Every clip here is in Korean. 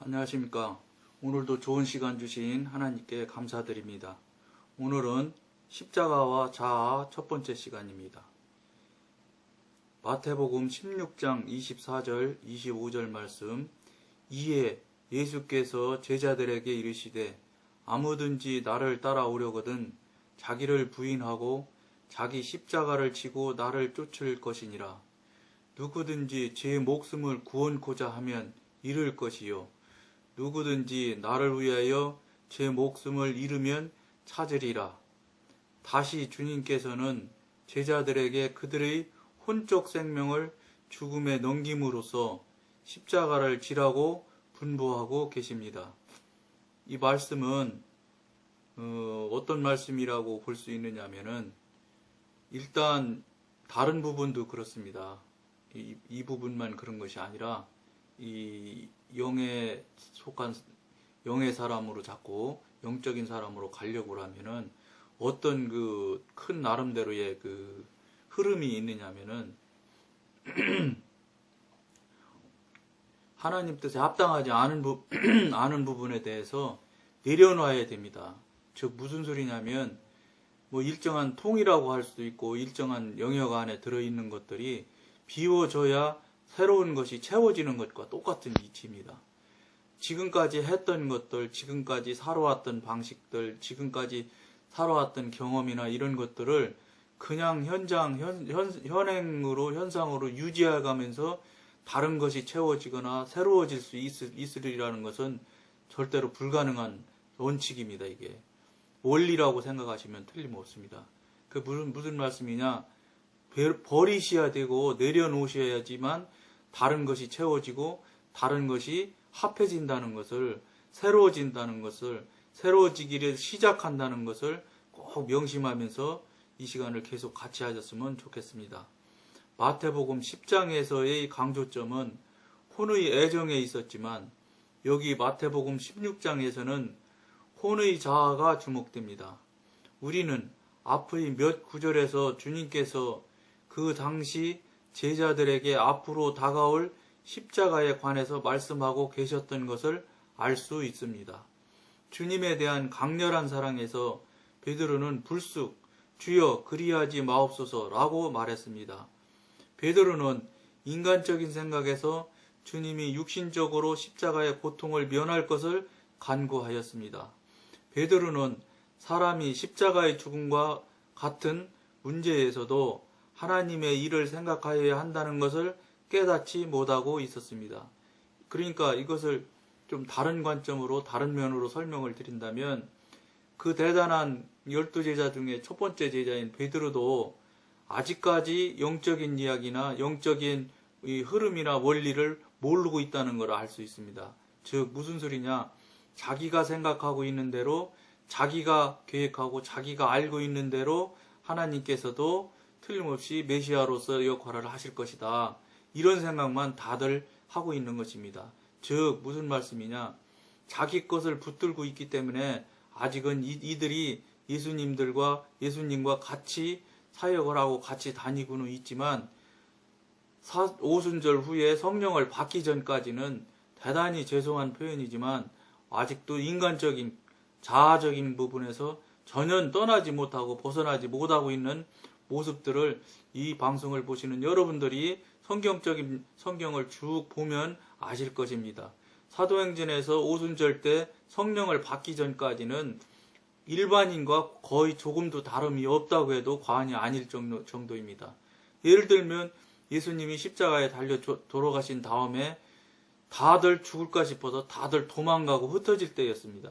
안녕하십니까. 오늘도 좋은 시간 주신 하나님께 감사드립니다. 오늘은 십자가와 자아 첫 번째 시간입니다. 마태복음 16장 24절 25절 말씀. 이에 예수께서 제자들에게 이르시되 아무든지 나를 따라오려거든 자기를 부인하고 자기 십자가를 지고 나를 쫓을 것이니라. 누구든지 제 목숨을 구원코자 하면 잃을 것이요 누구든지 나를 위하여 제 목숨을 잃으면 찾으리라. 다시 주님께서는 제자들에게 그들의 혼적 생명을 죽음에 넘김으로써 십자가를 지라고 분부하고 계십니다. 이 말씀은 어떤 말씀이라고 볼 수 있느냐면은 일단 다른 부분도 그렇습니다. 이 부분만 그런 것이 아니라 이 영에 속한 영의 사람으로 자꾸 영적인 사람으로 가려고 하면은 어떤 그 큰 나름대로의 그 흐름이 있느냐면은 하나님 뜻에 합당하지 않은 부분에 대해서 내려놔야 됩니다. 즉 무슨 소리냐면 뭐 일정한 통이라고 할 수도 있고 일정한 영역 안에 들어있는 것들이 비워져야 새로운 것이 채워지는 것과 똑같은 이치입니다. 지금까지 했던 것들, 지금까지 살아왔던 방식들, 지금까지 살아왔던 경험이나 이런 것들을 그냥 현상으로 유지해가면서 다른 것이 채워지거나 새로워질 수 있으리라는 것은 절대로 불가능한 원칙입니다. 이게 원리라고 생각하시면 틀림없습니다. 그 무슨 말씀이냐? 버리셔야 되고 내려놓으셔야지만 다른 것이 채워지고 다른 것이 합해진다는 것을, 새로워진다는 것을, 새로워지기를 시작한다는 것을 꼭 명심하면서 이 시간을 계속 같이 하셨으면 좋겠습니다. 마태복음 10장에서의 강조점은 혼의 애정에 있었지만 여기 마태복음 16장에서는 혼의 자아가 주목됩니다. 우리는 앞의 몇 구절에서 주님께서 그 당시 제자들에게 앞으로 다가올 십자가에 관해서 말씀하고 계셨던 것을 알 수 있습니다. 주님에 대한 강렬한 사랑에서 베드로는 불쑥 주여 그리하지 마옵소서라고 말했습니다. 베드로는 인간적인 생각에서 주님이 육신적으로 십자가의 고통을 면할 것을 간구하였습니다. 베드로는 사람이 십자가의 죽음과 같은 문제에서도 하나님의 일을 생각하여야 한다는 것을 깨닫지 못하고 있었습니다. 그러니까 이것을 좀 다른 관점으로, 다른 면으로 설명을 드린다면 그 대단한 12제자 중에 첫 번째 제자인 베드로도 아직까지 영적인 이야기나 영적인 이 흐름이나 원리를 모르고 있다는 걸 알 수 있습니다. 즉 무슨 소리냐? 자기가 생각하고 있는 대로, 자기가 계획하고 자기가 알고 있는 대로 하나님께서도 틀림없이 메시아로서 역할을 하실 것이다. 이런 생각만 다들 하고 있는 것입니다. 즉 무슨 말씀이냐? 자기 것을 붙들고 있기 때문에 아직은 이들이 예수님과 같이 사역을 하고 같이 다니고는 있지만 오순절 후에 성령을 받기 전까지는 대단히 죄송한 표현이지만 아직도 인간적인 자아적인 부분에서 전혀 떠나지 못하고 벗어나지 못하고 있는 모습들을 이 방송을 보시는 여러분들이 성경을 쭉 보면 아실 것입니다. 사도행전에서 오순절 때 성령을 받기 전까지는 일반인과 거의 조금도 다름이 없다고 해도 과언이 아닐 정도입니다. 예를 들면 예수님이 십자가에 달려 돌아가신 다음에 다들 죽을까 싶어서 다들 도망가고 흩어질 때였습니다.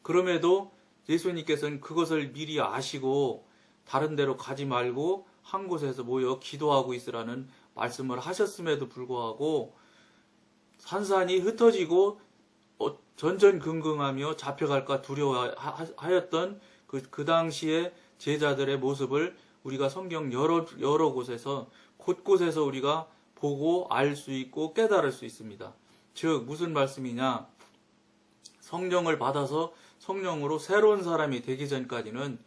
그럼에도 예수님께서는 그것을 미리 아시고 다른 데로 가지 말고 한 곳에서 모여 기도하고 있으라는 말씀을 하셨음에도 불구하고 산산이 흩어지고 전전긍긍하며 잡혀갈까 두려워하였던 그 당시의 제자들의 모습을 우리가 성경 여러 곳에서 곳곳에서 우리가 보고 알 수 있고 깨달을 수 있습니다. 즉 무슨 말씀이냐? 성령을 받아서 성령으로 새로운 사람이 되기 전까지는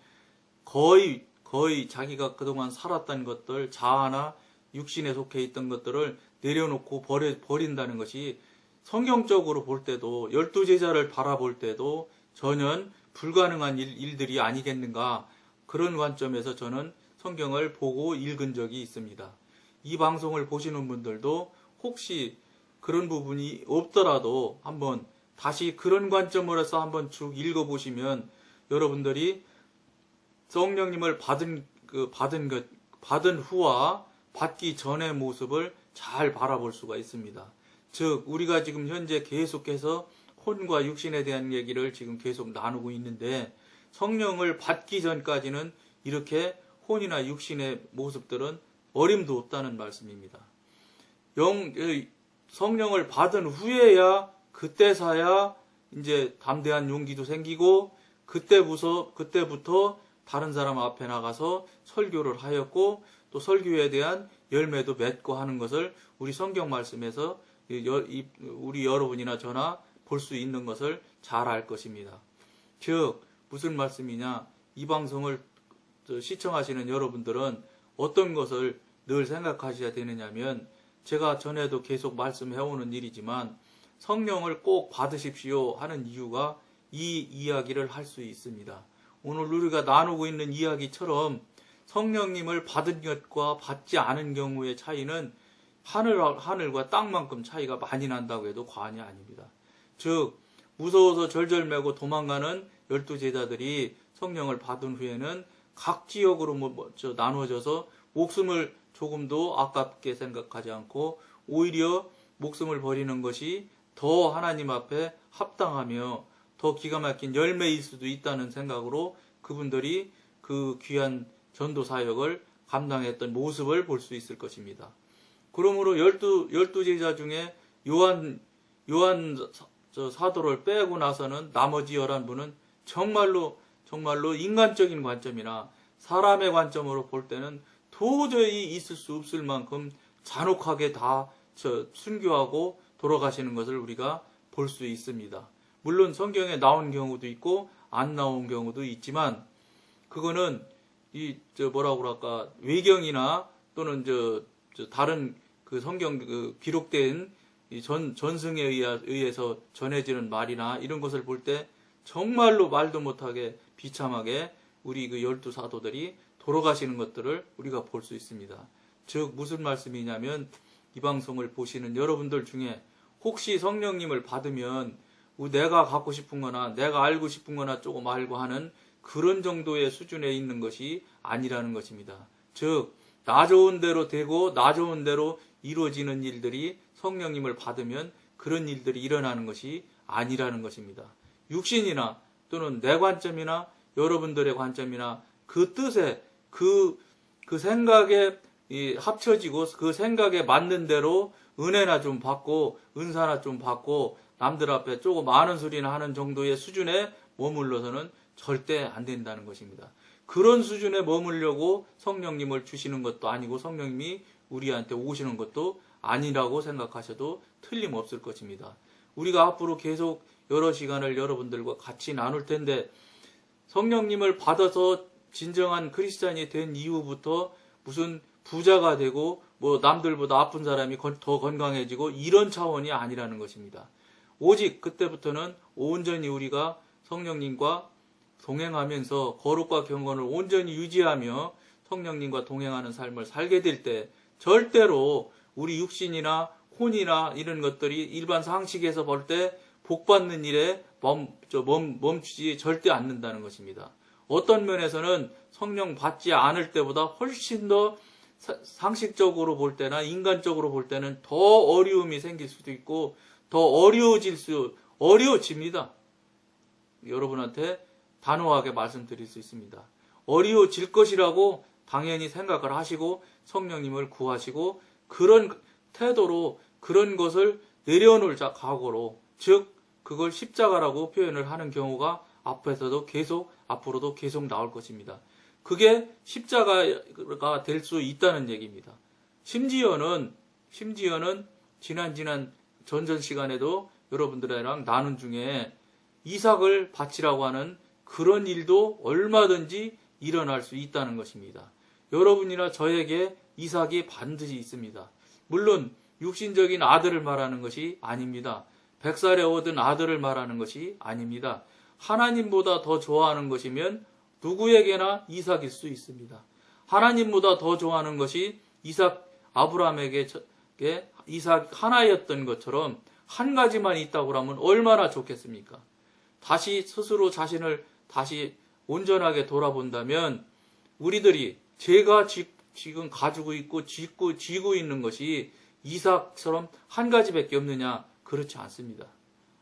거의 자기가 그동안 살았던 것들, 자아나 육신에 속해 있던 것들을 내려놓고 버린다는 것이 성경적으로 볼 때도 열두 제자를 바라볼 때도 전혀 불가능한 일들이 아니겠는가, 그런 관점에서 저는 성경을 보고 읽은 적이 있습니다. 이 방송을 보시는 분들도 혹시 그런 부분이 없더라도 한번 다시 그런 관점으로서 한번 쭉 읽어보시면 여러분들이 성령님을 받은 후와 받기 전의 모습을 잘 바라볼 수가 있습니다. 즉, 우리가 지금 현재 계속해서 혼과 육신에 대한 얘기를 지금 계속 나누고 있는데, 성령을 받기 전까지는 이렇게 혼이나 육신의 모습들은 어림도 없다는 말씀입니다. 성령을 받은 후에야, 그때서야 이제 담대한 용기도 생기고, 그때부터 다른 사람 앞에 나가서 설교를 하였고, 또 설교에 대한 열매도 맺고 하는 것을 우리 성경 말씀에서 우리 여러분이나 저나 볼 수 있는 것을 잘 알 것입니다. 즉, 무슨 말씀이냐? 이 방송을 시청하시는 여러분들은 어떤 것을 늘 생각하셔야 되느냐면, 제가 전에도 계속 말씀해오는 일이지만 성령을 꼭 받으십시오 하는 이유가 이 이야기를 할 수 있습니다. 오늘 우리가 나누고 있는 이야기처럼 성령님을 받은 것과 받지 않은 경우의 차이는 하늘과 땅만큼 차이가 많이 난다고 해도 과언이 아닙니다. 즉, 무서워서 절절매고 도망가는 12제자들이 성령을 받은 후에는 각 지역으로 나누어져서 목숨을 조금도 아깝게 생각하지 않고 오히려 목숨을 버리는 것이 더 하나님 앞에 합당하며 더 기가 막힌 열매일 수도 있다는 생각으로 그분들이 그 귀한 전도 사역을 감당했던 모습을 볼 수 있을 것입니다. 그러므로 12제자 중에 요한 사도를 빼고 나서는 나머지 11분은 정말로 인간적인 관점이나 사람의 관점으로 볼 때는 도저히 있을 수 없을 만큼 잔혹하게 다 순교하고 돌아가시는 것을 우리가 볼 수 있습니다. 물론 성경에 나온 경우도 있고 안 나온 경우도 있지만, 그거는 외경이나 또는 다른 그 성경 기록된 전승에 의해서 전해지는 말이나 이런 것을 볼 때 정말로 말도 못하게 비참하게 우리 그 12사도들이 돌아가시는 것들을 우리가 볼 수 있습니다. 즉, 무슨 말씀이냐면, 이 방송을 보시는 여러분들 중에 혹시 성령님을 받으면 내가 갖고 싶은 거나 내가 알고 싶은 거나 조금 알고 하는 그런 정도의 수준에 있는 것이 아니라는 것입니다. 즉, 나 좋은 대로 되고 나 좋은 대로 이루어지는 일들이 성령님을 받으면 그런 일들이 일어나는 것이 아니라는 것입니다. 육신이나 또는 내 관점이나 여러분들의 관점이나 그 뜻에 그 생각에 합쳐지고 그 생각에 맞는 대로 은혜나 좀 받고 은사나 좀 받고 남들 앞에 조금 아는 소리나 하는 정도의 수준에 머물러서는 절대 안 된다는 것입니다. 그런 수준에 머물려고 성령님을 주시는 것도 아니고 성령님이 우리한테 오시는 것도 아니라고 생각하셔도 틀림없을 것입니다. 우리가 앞으로 계속 여러 시간을 여러분들과 같이 나눌 텐데, 성령님을 받아서 진정한 크리스찬이 된 이후부터 무슨 부자가 되고 남들보다 아픈 사람이 더 건강해지고 이런 차원이 아니라는 것입니다. 오직 그때부터는 온전히 우리가 성령님과 동행하면서 거룩과 경건을 온전히 유지하며 성령님과 동행하는 삶을 살게 될 때 절대로 우리 육신이나 혼이나 이런 것들이 일반 상식에서 볼 때 복받는 일에 멈추지 절대 않는다는 것입니다. 어떤 면에서는 성령 받지 않을 때보다 훨씬 더 상식적으로 볼 때나 인간적으로 볼 때는 더 어려움이 생길 수도 있고 더 어려워집니다. 여러분한테 단호하게 말씀드릴 수 있습니다. 어려워질 것이라고 당연히 생각을 하시고 성령님을 구하시고 그런 태도로 그런 것을 내려놓을 각오로, 즉 그걸 십자가라고 표현을 하는 경우가 앞으로도 계속 나올 것입니다. 그게 십자가가 될 수 있다는 얘기입니다. 심지어는 지난 전전 시간에도 여러분들이랑 나눈 중에 이삭을 바치라고 하는 그런 일도 얼마든지 일어날 수 있다는 것입니다. 여러분이나 저에게 이삭이 반드시 있습니다. 물론 육신적인 아들을 말하는 것이 아닙니다. 100살에 얻은 아들을 말하는 것이 아닙니다. 하나님보다 더 좋아하는 것이면 누구에게나 이삭일 수 있습니다. 하나님보다 더 좋아하는 것이 아브라함에게 이삭 하나였던 것처럼 한 가지만 있다고 하면 얼마나 좋겠습니까? 다시 스스로 자신을 다시 온전하게 돌아본다면 우리들이 제가 지금 가지고 있고 쥐고 있는 것이 이삭처럼 한 가지밖에 없느냐? 그렇지 않습니다.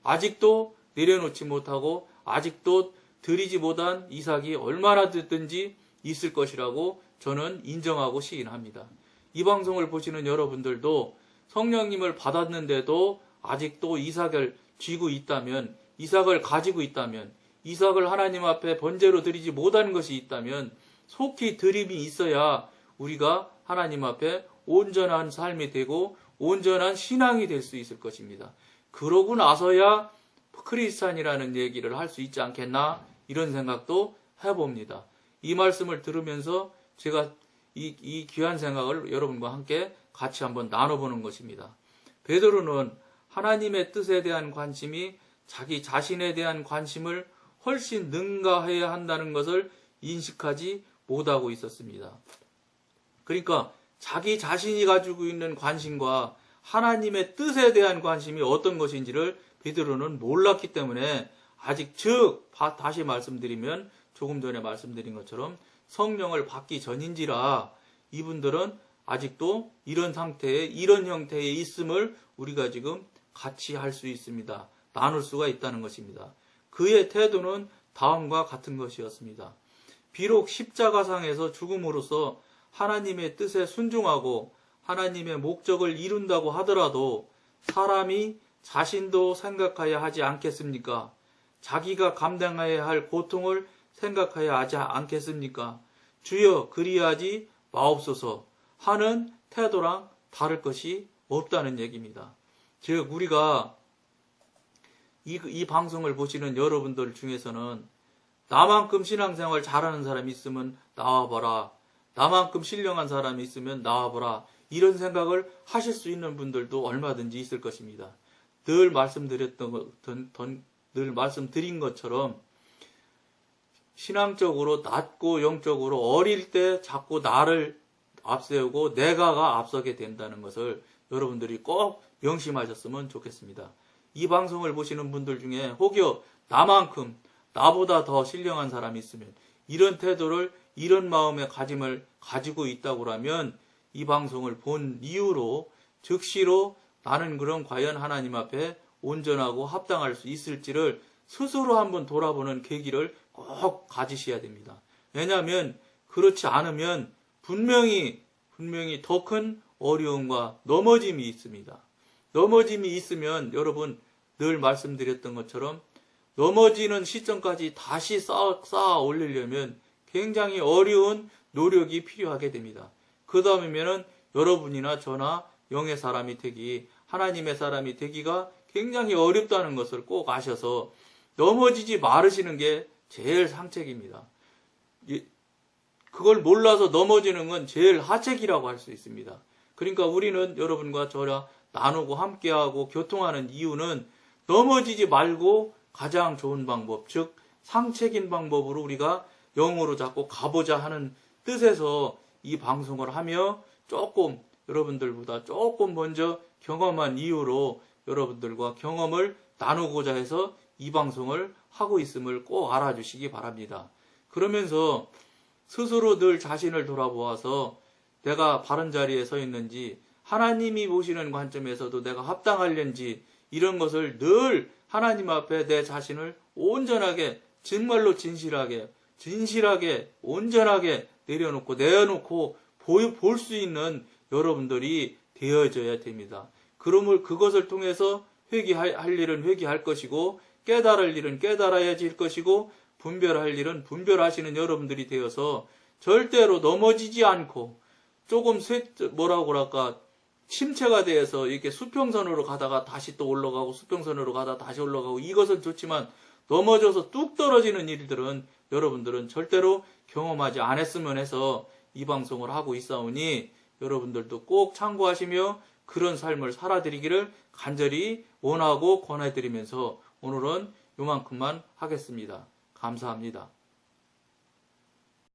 아직도 내려놓지 못하고 아직도 드리지 못한 이삭이 얼마나 됐든지 있을 것이라고 저는 인정하고 시인합니다. 이 방송을 보시는 여러분들도 성령님을 받았는데도 아직도 이삭을 쥐고 있다면, 이삭을 가지고 있다면, 이삭을 하나님 앞에 번제로 드리지 못한 것이 있다면 속히 드림이 있어야 우리가 하나님 앞에 온전한 삶이 되고 온전한 신앙이 될 수 있을 것입니다. 그러고 나서야 크리스찬이라는 얘기를 할 수 있지 않겠나 이런 생각도 해봅니다. 이 말씀을 들으면서 제가 이 귀한 생각을 여러분과 함께 같이 한번 나눠보는 것입니다. 베드로는 하나님의 뜻에 대한 관심이 자기 자신에 대한 관심을 훨씬 능가해야 한다는 것을 인식하지 못하고 있었습니다. 그러니까 자기 자신이 가지고 있는 관심과 하나님의 뜻에 대한 관심이 어떤 것인지를 베드로는 몰랐기 때문에 아직 다시 말씀드리면 조금 전에 말씀드린 것처럼 성령을 받기 전인지라 이분들은 아직도 이런 상태에 이런 형태에 있음을 우리가 지금 같이 할 수 있습니다. 나눌 수가 있다는 것입니다. 그의 태도는 다음과 같은 것이었습니다. 비록 십자가상에서 죽음으로써 하나님의 뜻에 순종하고 하나님의 목적을 이룬다고 하더라도 사람이 자신도 생각해야 하지 않겠습니까? 자기가 감당해야 할 고통을 생각해야 하지 않겠습니까? 주여 그리하지 마옵소서 하는 태도랑 다를 것이 없다는 얘기입니다. 즉 우리가 이 방송을 보시는 여러분들 중에서는 나만큼 신앙생활 잘하는 사람이 있으면 나와봐라. 나만큼 신령한 사람이 있으면 나와봐라. 이런 생각을 하실 수 있는 분들도 얼마든지 있을 것입니다. 늘 말씀드린 것처럼 신앙적으로 낮고 영적으로 어릴 때 자꾸 나를 앞세우고 내가가 앞서게 된다는 것을 여러분들이 꼭 명심하셨으면 좋겠습니다. 이 방송을 보시는 분들 중에 혹여 나만큼 나보다 더 신령한 사람이 있으면 이런 태도를 이런 마음의 가짐을 가지고 있다고 하면 이 방송을 본 이후로 즉시로 나는 그럼 과연 하나님 앞에 온전하고 합당할 수 있을지를 스스로 한번 돌아보는 계기를 꼭 가지셔야 됩니다. 왜냐하면 그렇지 않으면 분명히 더 큰 어려움과 넘어짐이 있습니다. 넘어짐이 있으면 여러분 늘 말씀드렸던 것처럼 넘어지는 시점까지 다시 쌓아 올리려면 굉장히 어려운 노력이 필요하게 됩니다. 그 다음이면은 여러분이나 저나 영의 사람이 되기, 하나님의 사람이 되기가 굉장히 어렵다는 것을 꼭 아셔서 넘어지지 말으시는 게 제일 상책입니다. 그걸 몰라서 넘어지는 건 제일 하책이라고 할 수 있습니다. 그러니까 우리는 여러분과 저랑 나누고 함께하고 교통하는 이유는 넘어지지 말고 가장 좋은 방법, 즉 상책인 방법으로 우리가 영으로 잡고 가보자 하는 뜻에서 이 방송을 하며 조금 여러분들보다 조금 먼저 경험한 이유로 여러분들과 경험을 나누고자 해서 이 방송을 하고 있음을 꼭 알아주시기 바랍니다. 그러면서 스스로 늘 자신을 돌아보아서 내가 바른 자리에 서 있는지 하나님이 보시는 관점에서도 내가 합당하려는지 이런 것을 늘 하나님 앞에 내 자신을 온전하게 정말로 진실하게 온전하게 내어놓고 볼 수 있는 여러분들이 되어져야 됩니다. 그것을 통해서 회개할 일은 회개할 것이고 깨달을 일은 깨달아야 질 것이고 분별할 일은 분별하시는 여러분들이 되어서 절대로 넘어지지 않고 조금 침체가 되어서 이렇게 수평선으로 가다가 다시 또 올라가고 수평선으로 가다가 다시 올라가고 이것은 좋지만 넘어져서 뚝 떨어지는 일들은 여러분들은 절대로 경험하지 않았으면 해서 이 방송을 하고 있사오니 여러분들도 꼭 참고하시며 그런 삶을 살아드리기를 간절히 원하고 권해드리면서 오늘은 요만큼만 하겠습니다. 감사합니다.